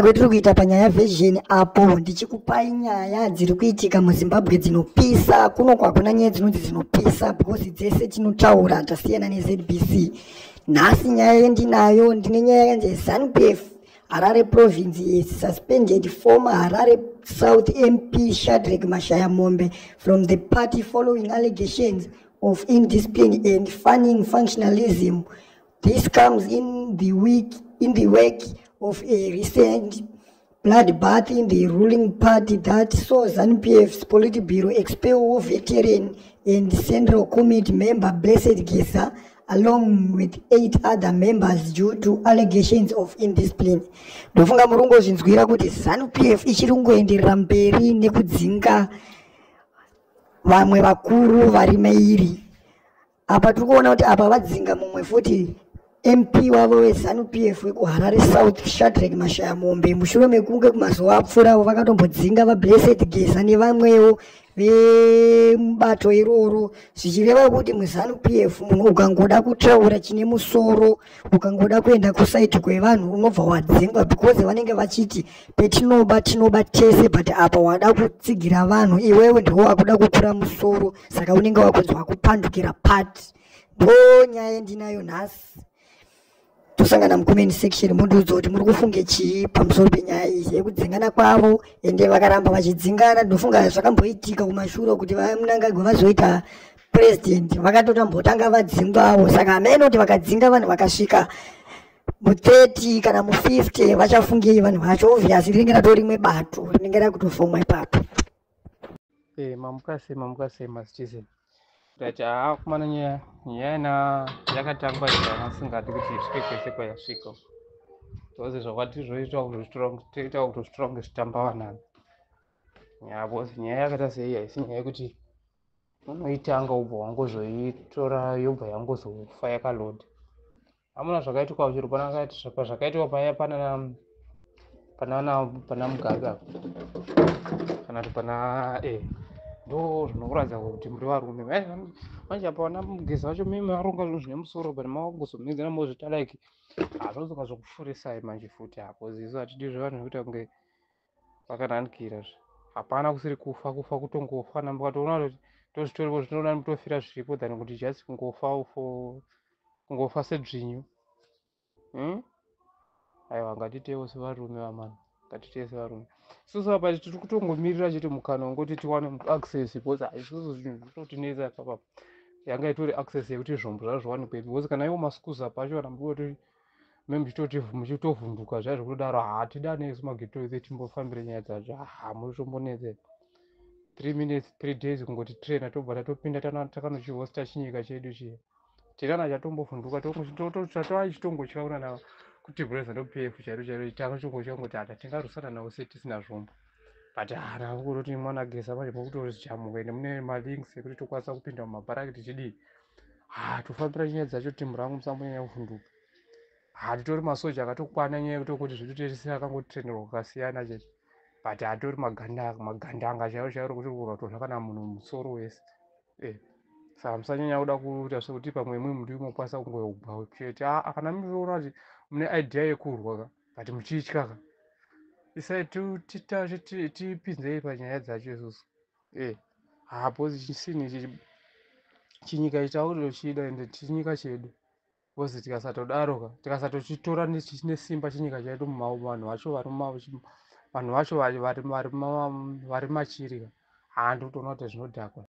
kwetiri kuita panyaya version apo ndichikupai nyaya dziri kuitika muZimbabwe dzinopisa. Kuno kwakuna nyaya dzinonzi dzinopisa because dzese tinotaura tasiyana neZBC. Nhasi nyaya yendinayo ndine nyaya yanzi ZANU-PF Harare province is suspended former Harare South MP Shadrack Mashayamombe from the party following allegations of indiscipline and fanning functionalism. This comes in the wake of a recent bloodbath in the ruling party that saw ZANU-PF's Politburo expel veteran and Central Committee member Blessed Gesa along with 8 other members due to allegations of indiscipline. Ndofunga murungo zvinzwira kuti ZANU-PF ichiri kungoenderera mberi nekudzinga vamwe vakuru vari mairi. Apa tiri kuona kuti apa vadzinga mumwe futi MP wavo weZANU-PF wekuHarare South Shadrack Mashayamombe mushure mekunge kumazuva apfuurawo vakatombodzinga vaBlessed Gesa nevamwewo vemubato iroro, zvichireva kuti muZANU-PF munhu ukangoda kutaura chine musoro, ukangoda kuenda kusaiti kwevanhu unobva wadzingwa because vanenge vachiti petinoba tinoba tese, but apa wada kutsigira vanhu iwewe ndiwo wakuda kupura musoro, saka unenge wakunzwa kupandukira pati. Ndo nyaya yendinayo nhasi. Tosangana mucomment section mundiudza kuti muri kufunge chii pamusoro penyaya iyi yekudzingana kwavo ende vakaramba vachidzingana. Ndofunga zvakamboitika kumashure kuti vamunangagwa vazoita president vakatotambotanga vadzingwawo, saka amene kuti vakadzinga vanhu vakasvika mu30 kana mu50 vachafungei vanhu vacho, obviously rinenge rato rimwe bato rinenge rakutofomwa ipapo. Mamukasema citizen kuti kumana nyaya yakatangwa asingadi kuti isvike kwese kwayasvika, zvozi zvakatizvoita kutozvitora ngezvitamba vanhani yavo. Nyaya yakata sei haisi nyaya yekuti unoitanga ubva wangozoitora yobva yangozofa yakaloda. Hamuna zvakaitikwa chiro zvakaitikwa paya pana Mugaga kana kuti pana ndo zvinokuradza kuti muri varume manje apa vana Mugeza vacho mimi varonga zvinhu zvine musoro but mavangozomedzana mozvita like hazvozonga zvokufurisai manje futi hapo ziso hatidi zvevanhu zvekuita kunge vakananikira. Hapana kusiri kufa kutongofa namba katoona kuti tozvitoripo zvinoona mutofira zviripo than kuti just kungofa sedzvinyu. Aiwa ngatitewo sevarume vamana, ngatitei sevarume. Isusu apa tiri kutongomirira chete mukana wekuti tiwane access because isusu zvinhu zvinotinetsa papa. Yanga itori access yekuti zvombo zvazviwanikwe because kana iwo masikuza pacho kana muri kuti muchitovhunduka zvazvo kudaro hatida nesu mageto ese timbofambira nyaya dzacho muri 3 minutes 3 days kungoti trainer tobva tatopinda takanochihosta chinyika chedu chiya tirana chatombovhunduka totova chitongotyauna navo kuti ZANU-PF chairo takachongochya ngoti hata tingarwisana navo setisina zvombo but hana kutoti mwana Gesa manje pokutozichamuka ende mune malinks ekuti tokwanisa kupinda mumabharaki tichidii tofambira nyaya dzacho timu rangu musambonyanya kuvhunduka. Hatitori masoja akatokwana nyaya yekuti zvitotese akangotrenerwa kakasiyana chete but hatori magandanga chairo kuti kuratoza kana munhu musoro wese. Saka musanyanya kuda kuita sekuti pamwe mumwe mokwanisa kungougwa chete. Kana muchiona kuti mune idea yekurwa but muchitya isai tipinzei panyaya dzacho isusu. Hapo chisini chinyika ichaurichida ende chinyika chedu because tikasatodaro tikasatochitora nesimba chinyika chedu vanhu vacho vari machiri handitoona kuti zvinodhakwa.